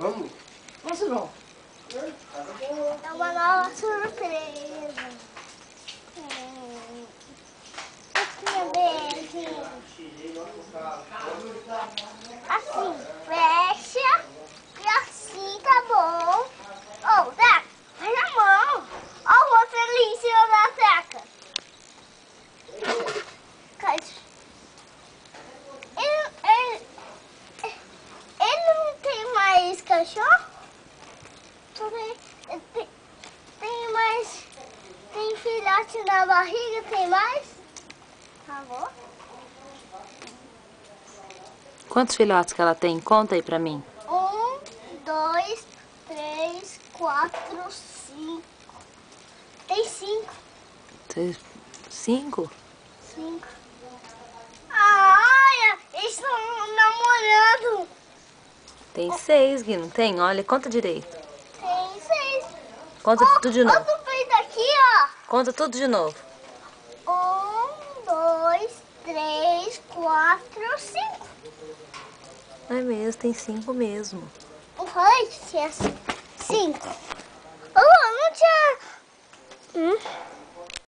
Vamos? Vamos, João. É uma nova surpresa. Assim, fecha. E assim tá bom. Ô, Teca, vai na mão. Ó, o outro ali em cima da Teca. Ele não tem mais cachorro? Tem mais. Tem filhote na barriga? Tem mais? Tá bom. Quantos filhotes que ela tem? Conta aí pra mim. 1, 2, 3, 4, 5. Tem 5. 5? 5. Ai, eles estão namorando. Tem 6, Gui, não tem? Olha, conta direito. Tem 6. Conta tudo de novo. Outro peito aqui, ó. Conta tudo de novo. 1, 2, 3, 4, 5. É mesmo, tem 5 mesmo. Eu falei que tinha 5. Não tinha.